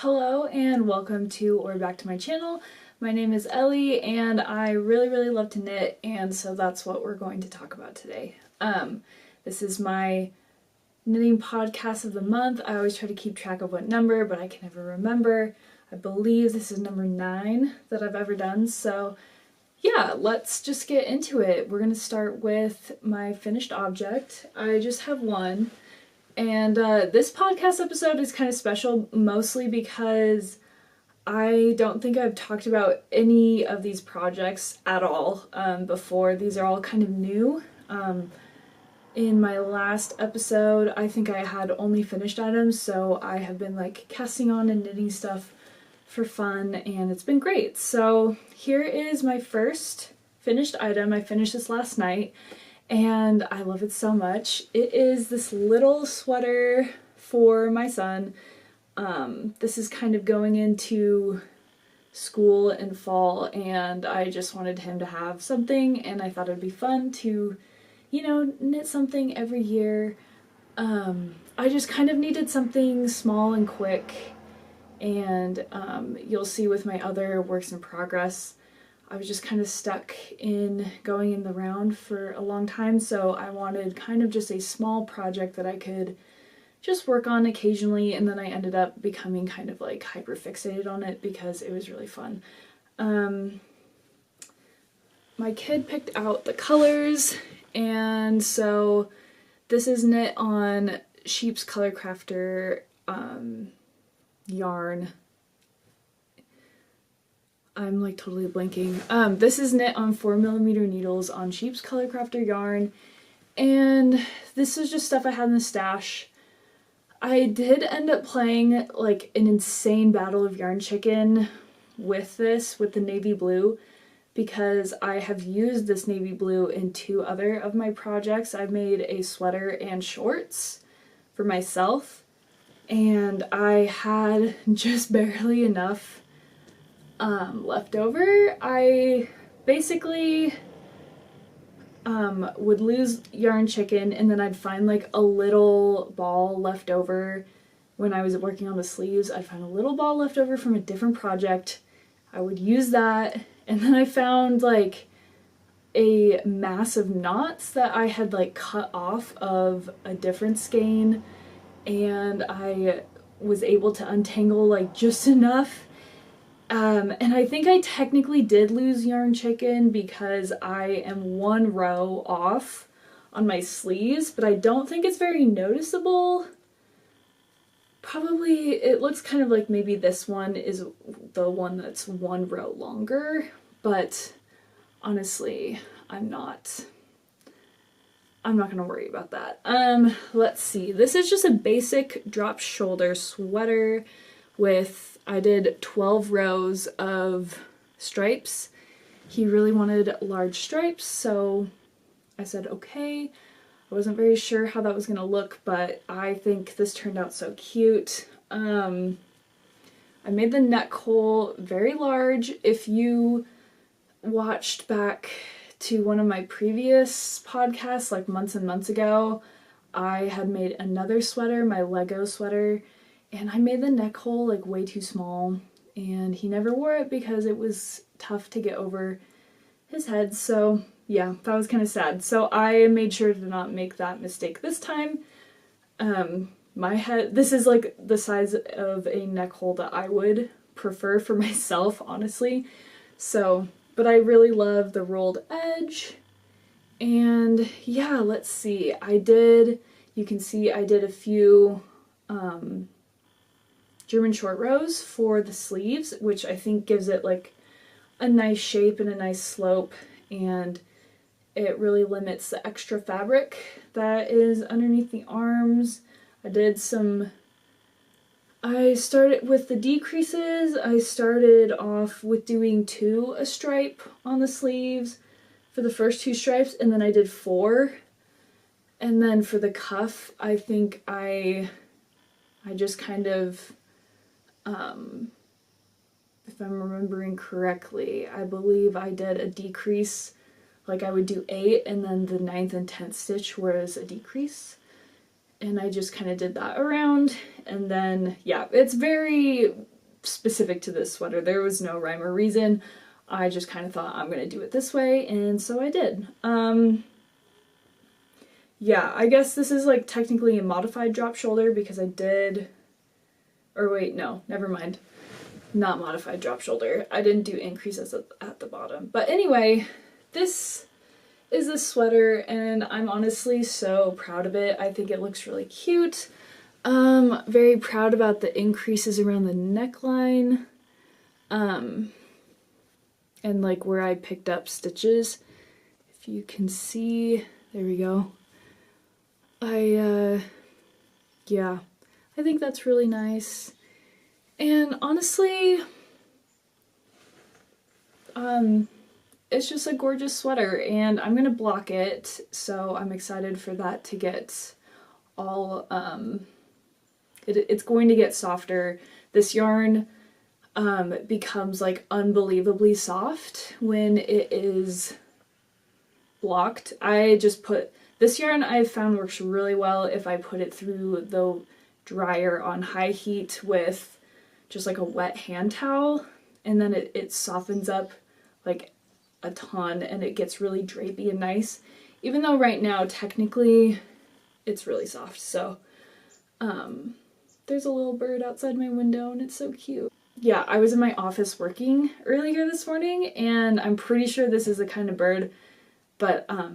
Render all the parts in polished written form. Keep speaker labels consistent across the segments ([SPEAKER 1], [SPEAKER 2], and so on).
[SPEAKER 1] Hello and welcome to or back to my channel. My name is Ellie and I really love to knit, and so that's what we're going to talk about today. This is my knitting podcast of the month. I always try to keep track of what number, but I can never remember. I believe this is number 9 that I've ever done, so yeah, let's just get into it. We're going to start with my finished object. I just have one. And this podcast episode is kind of special, mostly because I don't think I've talked about any of these projects at all before. These are all kind of new. In my last episode, I think I had only finished items, so I have been like casting on and knitting stuff for fun, and it's been great. So here is my first finished item. I finished this last night, and I love it so much. It is this little sweater for my son. This is kind of going into school in fall, and I just wanted him to have something, and I thought it'd be fun to, knit something every year. I just kind of needed something small and quick, and you'll see with my other works in progress, I was just kind of stuck in going in the round for a long time, so I wanted kind of just a small project that I could just work on occasionally, and then I ended up becoming kind of like hyper fixated on it because it was really fun. My kid picked out the colors, and so this is knit on Sheep's Color Crafter yarn. I'm like totally blanking. This is knit on 4mm needles on Sheep's Color Crafter yarn, and this is just stuff I had in the stash. I did end up playing like an insane battle of Yarn Chicken with the navy blue, because I have used this navy blue in 2 other of my projects. I've made a sweater and shorts for myself, and I had just barely enough left over. I basically would lose Yarn Chicken, and then I'd find like a little ball left over. When I was working on the sleeves, I'd find a little ball left over from a different project. I would use that, and then I found like a mass of knots that I had like cut off of a different skein, and I was able to untangle like just enough. And I think I technically did lose Yarn Chicken because I am 1 row off on my sleeves, but I don't think it's very noticeable. Probably it looks kind of like maybe this one is the one that's 1 row longer, but honestly, I'm not gonna worry about that. Let's see. This is just a basic drop shoulder sweater with, I did 12 rows of stripes. He really wanted large stripes, so I said okay. I wasn't very sure how that was gonna look, but I think this turned out so cute. I made the neck hole very large. If you watched back to one of my previous podcasts, like months and months ago, I had made another sweater, my Lego sweater, and I made the neck hole like way too small, and he never wore it because it was tough to get over his head. So yeah, that was kind of sad. So I made sure to not make that mistake this time. My head, this is like the size of a neck hole that I would prefer for myself, honestly. So, but I really love the rolled edge. And yeah, let's see. You can see I did a few German short rows for the sleeves, which I think gives it like a nice shape and a nice slope, and it really limits the extra fabric that is underneath the arms. I started with the decreases. I started off with doing 2 a stripe on the sleeves for the first 2 stripes, and then I did 4. And then for the cuff, I think I just kind of, if I'm remembering correctly, I believe I did a decrease, like I would do 8, and then the 9th and 10th stitch was a decrease. And I just kind of did that around, and then, yeah, it's very specific to this sweater. There was no rhyme or reason. I just kind of thought I'm gonna do it this way, and so I did. Yeah, I guess this is like technically a modified drop shoulder because I did, or wait, no, never mind. Not modified drop shoulder. I didn't do increases at the bottom. But anyway, this is a sweater and I'm honestly so proud of it. I think it looks really cute. Very proud about the increases around the neckline. And like where I picked up stitches. If you can see, there we go. Yeah, I think that's really nice. And honestly, it's just a gorgeous sweater and I'm gonna block it, so I'm excited for that to get all, it's going to get softer. This yarn becomes like unbelievably soft when it is blocked. I just put, this yarn I've found works really well if I put it through the dryer on high heat with just like a wet hand towel, and then it softens up like a ton and it gets really drapey and nice, even though right now technically it's really soft. So there's a little bird outside my window and it's so cute. Yeah, I was in my office working earlier this morning and I'm pretty sure this is the kind of bird, but a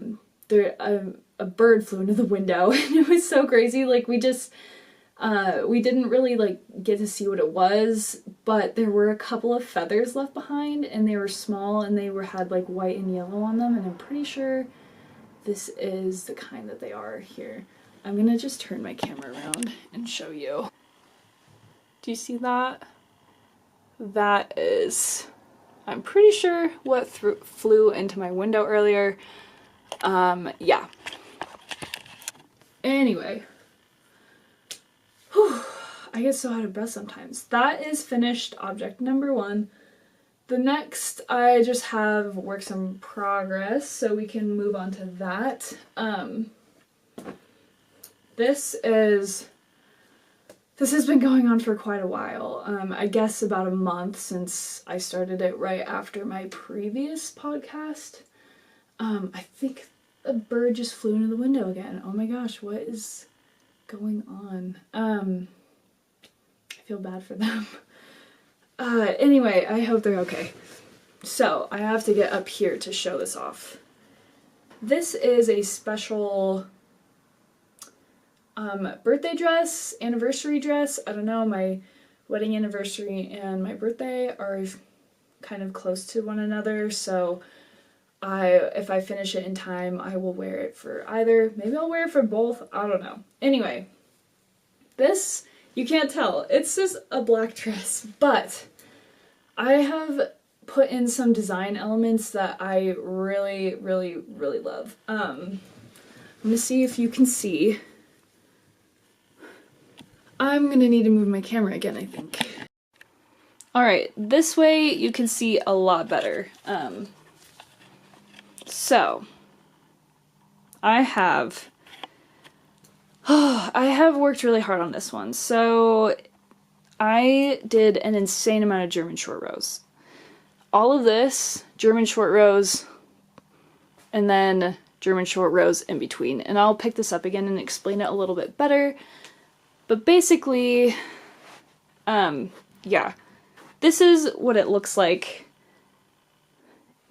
[SPEAKER 1] bird flew into the window and it was so crazy. Like we didn't really like get to see what it was, but there were a couple of feathers left behind and they were small and they had like white and yellow on them, and I'm pretty sure this is the kind that they are here. I'm gonna just turn my camera around and show you. Do you see that? That is, I'm pretty sure what flew into my window earlier. Yeah. Anyway. Whew, I get so out of breath sometimes. That is finished object number 1. The next, I just have works in progress, so we can move on to that. This has been going on for quite a while. I guess about a month since I started it right after my previous podcast. I think a bird just flew into the window again. Oh my gosh, what is going on? I feel bad for them. Anyway, I hope they're okay. So, I have to get up here to show this off. This is a special birthday dress, anniversary dress. I don't know, my wedding anniversary and my birthday are kind of close to one another, so if I finish it in time, I will wear it for either. Maybe I'll wear it for both. I don't know. Anyway, this, you can't tell. It's just a black dress, but I have put in some design elements that I really, really, really love. I'm gonna see if you can see. I'm gonna need to move my camera again, I think. Alright, this way you can see a lot better. So, I have worked really hard on this one. So, I did an insane amount of German short rows. All of this, German short rows, and then German short rows in between. And I'll pick this up again and explain it a little bit better. But basically, yeah, this is what it looks like,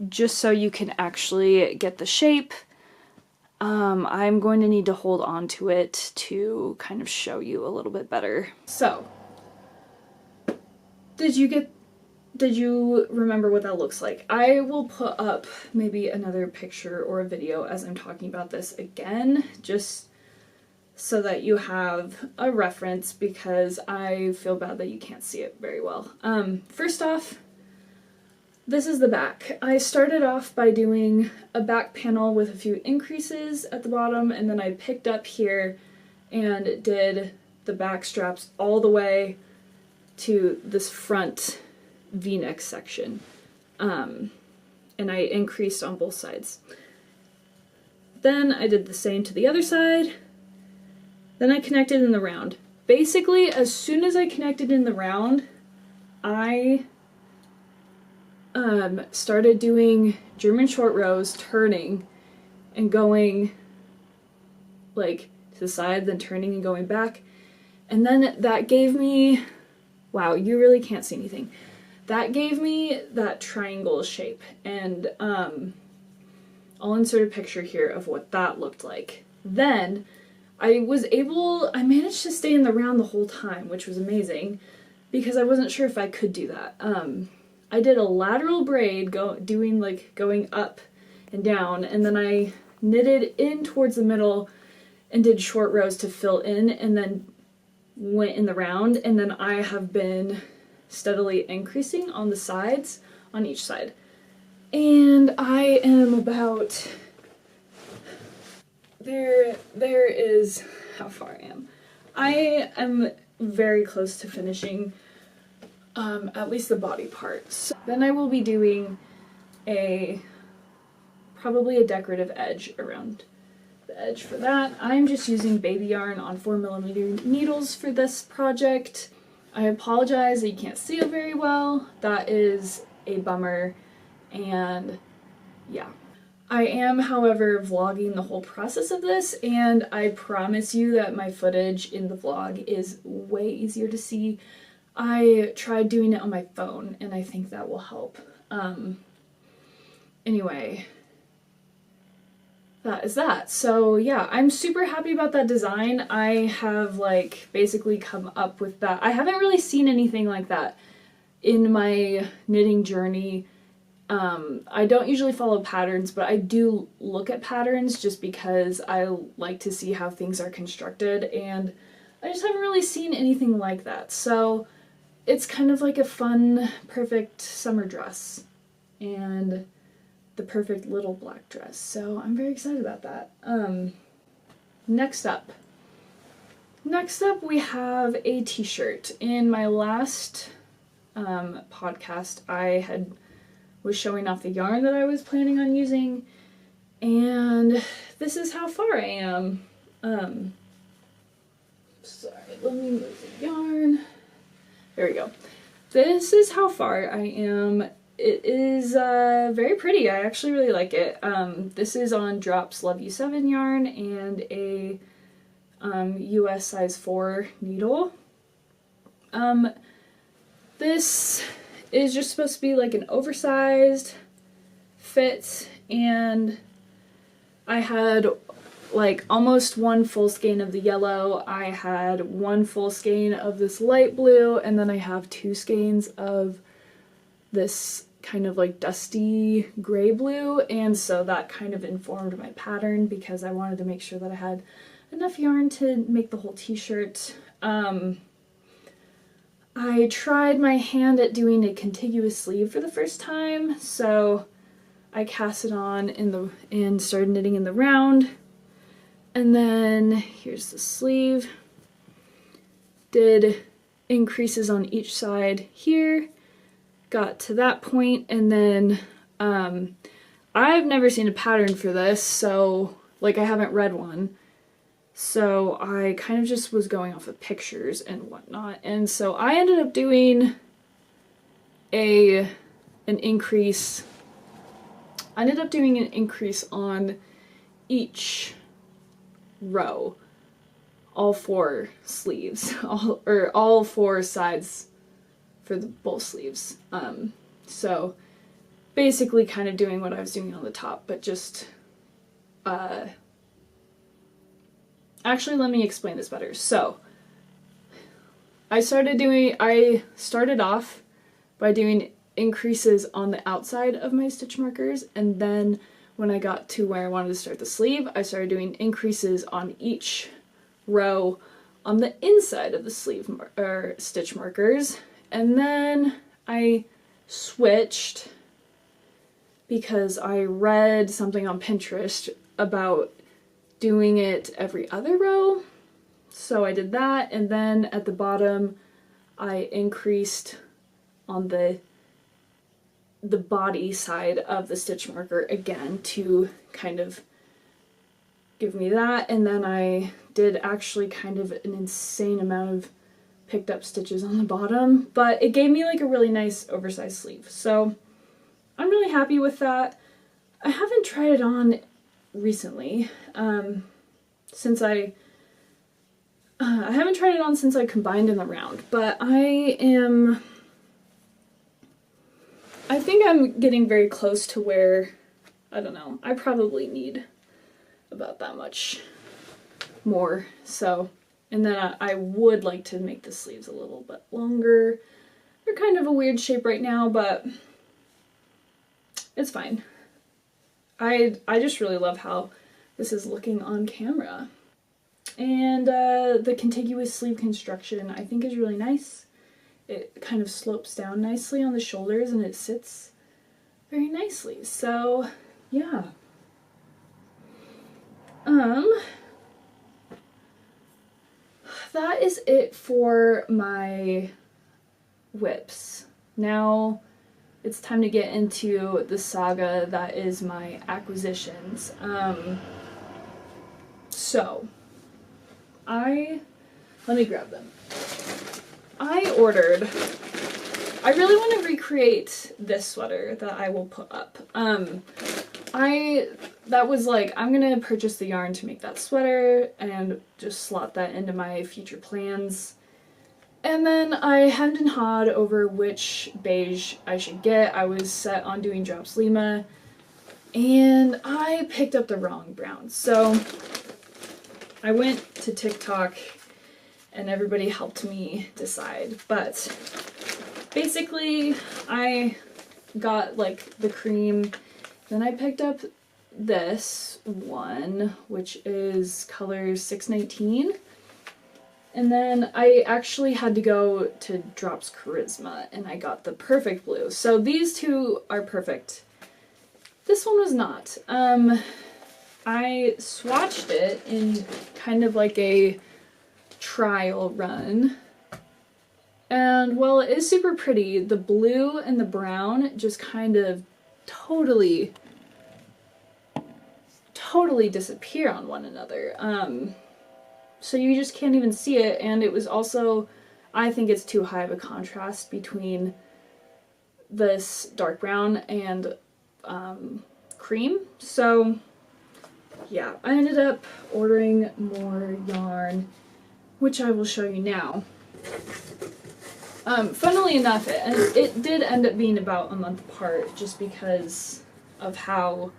[SPEAKER 1] just so you can actually get the shape. I'm going to need to hold on to it to kind of show you a little bit better. So, did you remember what that looks like? I will put up maybe another picture or a video as I'm talking about this again, just so that you have a reference, because I feel bad that you can't see it very well. First off, this is the back. I started off by doing a back panel with a few increases at the bottom, and then I picked up here and did the back straps all the way to this front V-neck section. And I increased on both sides. Then I did the same to the other side. Then I connected in the round. Basically, as soon as I connected in the round, I started doing German short rows, turning and going like to the side, then turning and going back. And then that gave me, wow, you really can't see anything. That gave me that triangle shape. And I'll insert a picture here of what that looked like. Then I managed to stay in the round the whole time, which was amazing because I wasn't sure if I could do that. I did a lateral braid going up and down, and then I knitted in towards the middle and did short rows to fill in, and then went in the round, and then I have been steadily increasing on the sides, on each side. And I am about, there is how far I am. I am very close to finishing at least the body part. So then I will be doing probably a decorative edge around the edge for that. I'm just using baby yarn on 4mm needles for this project. I apologize that you can't see it very well. That is a bummer, and yeah. I am, however, vlogging the whole process of this, and I promise you that my footage in the vlog is way easier to see. I tried doing it on my phone, and I think that will help. Anyway, that is that. So yeah, I'm super happy about that design. I have like basically come up with that. I haven't really seen anything like that in my knitting journey. I don't usually follow patterns, but I do look at patterns just because I like to see how things are constructed, and I just haven't really seen anything like that. So it's kind of like a fun, perfect summer dress and the perfect little black dress. So I'm very excited about that. Next up we have a t-shirt. In my last podcast, I was showing off the yarn that I was planning on using, and this is how far I am. Sorry, let me move the yarn. There we go. This is how far I am. It is very pretty. I actually really like it. This is on Drops Love You 7 yarn and a US size 4 needle. This is just supposed to be like an oversized fit, and I had like almost one full skein of the yellow, I had one full skein of this light blue, and then I have 2 skeins of this kind of like dusty gray blue, and so that kind of informed my pattern because I wanted to make sure that I had enough yarn to make the whole t-shirt. I tried my hand at doing a contiguous sleeve for the first time, so I cast it on and started knitting in the round. And then here's the sleeve. Did increases on each side here. Got to that point, and then I've never seen a pattern for this, so like I haven't read one. So I kind of just was going off of pictures and whatnot. And so I ended up doing an increase. I ended up doing an increase on each row, all 4 sleeves, all 4 sides for both sleeves. So basically kind of doing what I was doing on the top, but just actually, let me explain this better. So I started off by doing increases on the outside of my stitch markers, and then when I got to where I wanted to start the sleeve, I started doing increases on each row on the inside of the sleeve stitch markers, and then I switched because I read something on Pinterest about doing it every other row. So I did that, and then at the bottom I increased on the body side of the stitch marker again to kind of give me that, and then I did actually kind of an insane amount of picked up stitches on the bottom, but it gave me like a really nice oversized sleeve. So I'm really happy with that. I haven't tried it on recently, since I haven't tried it on since I combined in the round, but I think I'm getting very close to where, I don't know, I probably need about that much more. So, and then I would like to make the sleeves a little bit longer. They're kind of a weird shape right now, but it's fine. I just really love how this is looking on camera. And the contiguous sleeve construction I think is really nice. It kind of slopes down nicely on the shoulders and it sits very nicely. So yeah. That is it for my whips. Now it's time to get into the saga that is my acquisitions. So let me grab them. I really want to recreate this sweater that I will put up. That was like, I'm gonna purchase the yarn to make that sweater and just slot that into my future plans. And then I hemmed and hawed over which beige I should get. I was set on doing Drops Lima, and I picked up the wrong brown. So I went to TikTok and everybody helped me decide. But basically I got like the cream, then I picked up this one, which is color 619. And then I actually had to go to Drops Charisma and I got the perfect blue. So these two are perfect. This one was not. I swatched it in kind of like a trial run. And while it is super pretty, the blue and the brown just kind of totally disappear on one another. So you just can't even see it, and it was also, I think it's too high of a contrast between this dark brown and cream. So yeah, I ended up ordering more yarn, which I will show you now. Funnily enough, it did end up being about a month apart just because of how,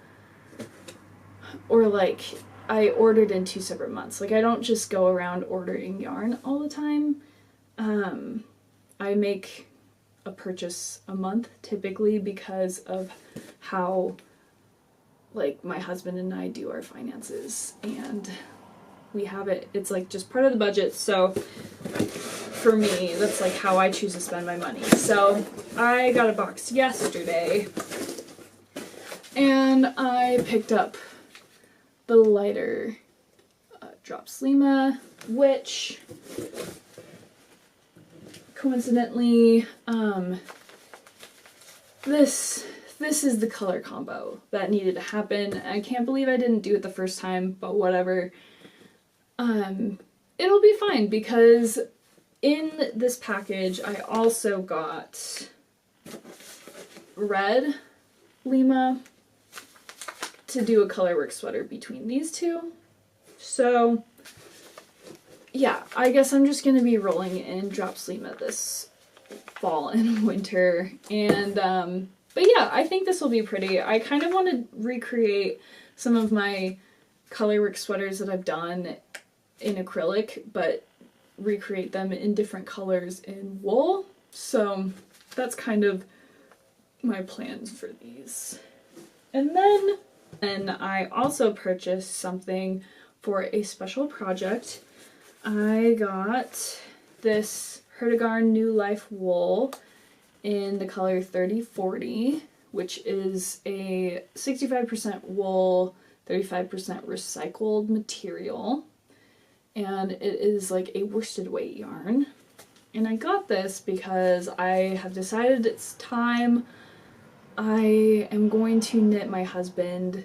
[SPEAKER 1] or like, I ordered in 2 separate months. Like, I don't just go around ordering yarn all the time. I make a purchase a month typically because of how, like, my husband and I do our finances, and we have it's like just part of the budget. So for me, that's like how I choose to spend my money. So I got a box yesterday and I picked up the lighter Drops Lima, which coincidentally, this is the color combo that needed to happen. I can't believe I didn't do it the first time, but whatever. It'll be fine because in this package I also got red Lima to do a colorwork sweater between these two. So yeah, I guess I'm just gonna be rolling in Drops Lima this fall and winter. And but yeah, I think this will be pretty. I kind of want to recreate some of my colorwork sweaters that I've done in acrylic, but recreate them in different colors in wool. So that's kind of my plans for these. And then I also purchased something for a special project. I got this Hertigarn New Life wool in the color 3040, which is a 65% wool, 35% recycled material. And it is like a worsted weight yarn. And I got this because I have decided it's time. I am going to knit my husband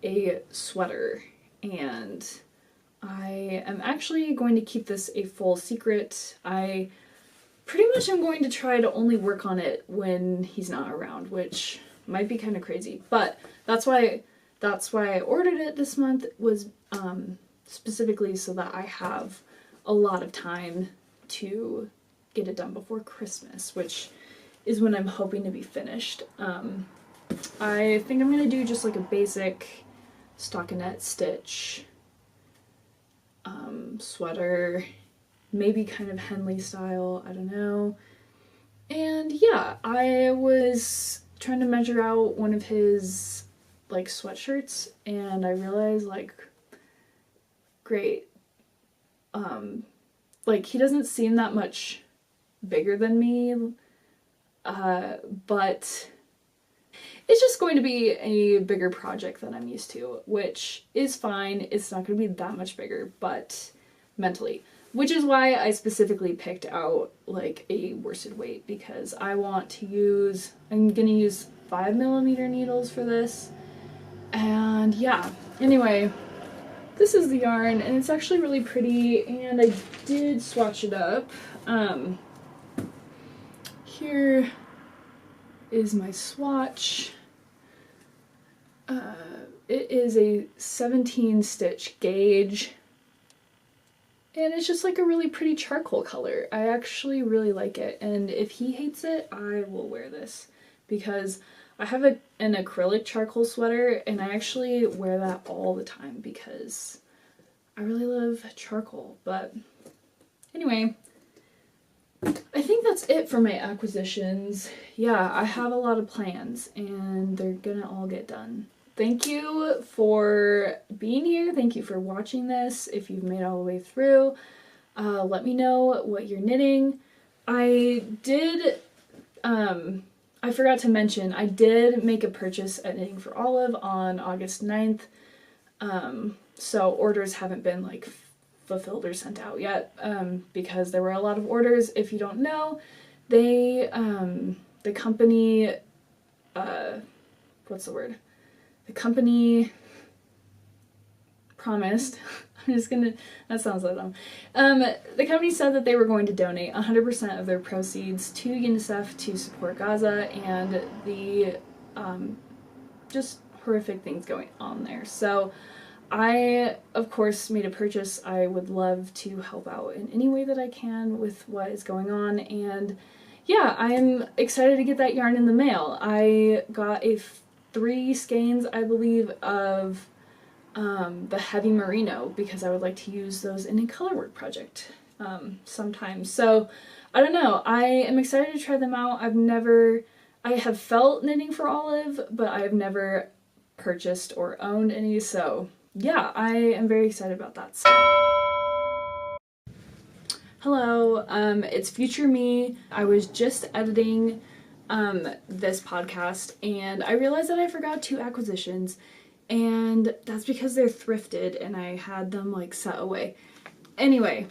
[SPEAKER 1] a sweater, and I am actually going to keep this a full secret. I pretty much I'm going to try to only work on it when he's not around, which might be kind of crazy, but that's why I ordered it this month, was specifically so that I have a lot of time to get it done before Christmas, which is when I'm hoping to be finished. I think I'm gonna do just like a basic stockinette stitch sweater, maybe kind of Henley style, I don't know. And yeah, I was trying to measure out one of his like sweatshirts, and I realized like, great, like he doesn't seem that much bigger than me, but it's just going to be a bigger project than I'm used to, which is fine. It's not going to be that much bigger, but mentally. Which is why I specifically picked out like a worsted weight, because I want to use, I'm going to use 5mm needles for this. And yeah, anyway, this is the yarn, and it's actually really pretty, and I did swatch it up. Here is my swatch. It is a 17 stitch gauge, and it's just like a really pretty charcoal color. I actually really like it, and if he hates it, I will wear this, because I have an acrylic charcoal sweater, and I actually wear that all the time because I really love charcoal. But anyway, I think that's it for my acquisitions. Yeah, I have a lot of plans, and they're gonna all get done. Thank you for being here. Thank you for watching this. If you've made it all the way through, let me know what you're knitting. I forgot to mention, I did make a purchase at Knitting for Olive on August 9th. So orders haven't been like fulfilled or sent out yet, because there were a lot of orders. If you don't know, they, the company, what's the word? The company promised, I'm just gonna, that sounds so dumb. The company said that they were going to donate 100% of their proceeds to UNICEF to support Gaza and the, just horrific things going on there. So I, of course, made a purchase. I would love to help out in any way that I can with what is going on, and yeah, I am excited to get that yarn in the mail. I got 3 skeins, I believe, of the heavy merino, because I would like to use those in a colorwork project sometime. So I don't know, I am excited to try them out. I have felt Knitting for Olive, but I have never purchased or owned any, so yeah, I am very excited about that. Hello, it's future me. I was just editing this podcast, and I realized that I forgot 2 acquisitions, and that's because they're thrifted and I had them like set away. Anyway,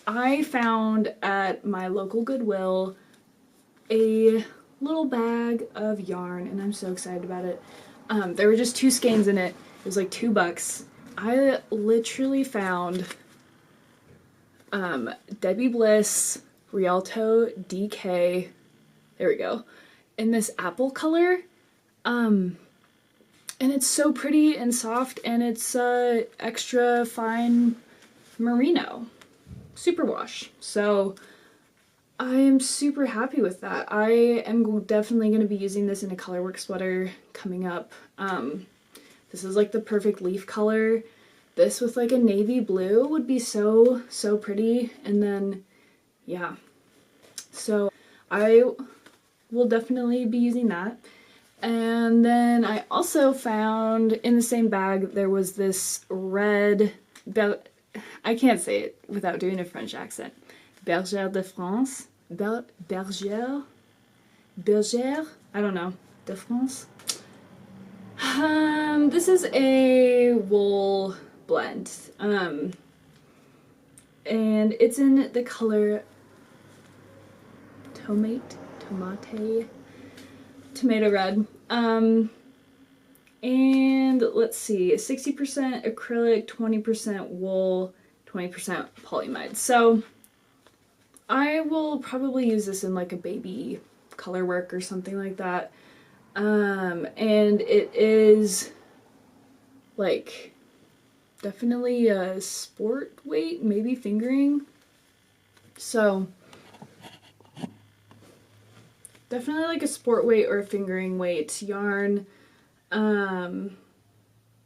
[SPEAKER 1] I found at my local Goodwill a little bag of yarn, and I'm so excited about it. There were just 2 skeins in it. It was like $2. I literally found Debbie Bliss Rialto DK, there we go, in this apple color, and it's so pretty and soft, and it's extra fine merino superwash, so I am super happy with that. I am definitely going to be using this in a colorwork sweater coming up. This is like the perfect leaf color. This with like a navy blue would be so, so pretty. And then, yeah. So I will definitely be using that. And then I also found in the same bag, there was this red, I can't say it without doing a French accent. Bergère de France? Bergère? I don't know. De France? This is a wool blend, and it's in the color tomato red, and let's see, 60% acrylic, 20% wool, 20% polyamide. So I will probably use this in like a baby color work or something like that. And it is like definitely a sport weight, maybe fingering. So definitely like a sport weight or a fingering weight yarn.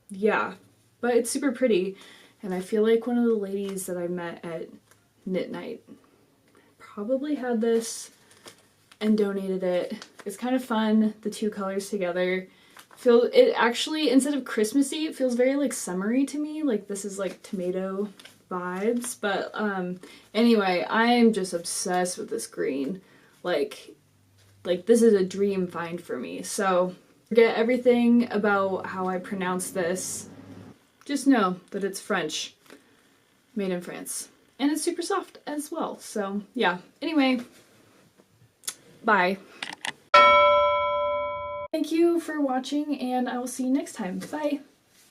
[SPEAKER 1] Yeah, but it's super pretty. And I feel like one of the ladies that I met at Knit Night probably had this and donated it. It's kind of fun, the two colors together. It actually, instead of Christmassy, it feels very like summery to me. Like this is like tomato vibes. But anyway, I am just obsessed with this green. Like this is a dream find for me. So forget everything about how I pronounce this. Just know that it's French, made in France. And it's super soft as well. So yeah, anyway, bye. Thank you for watching, and I will see you next time. Bye.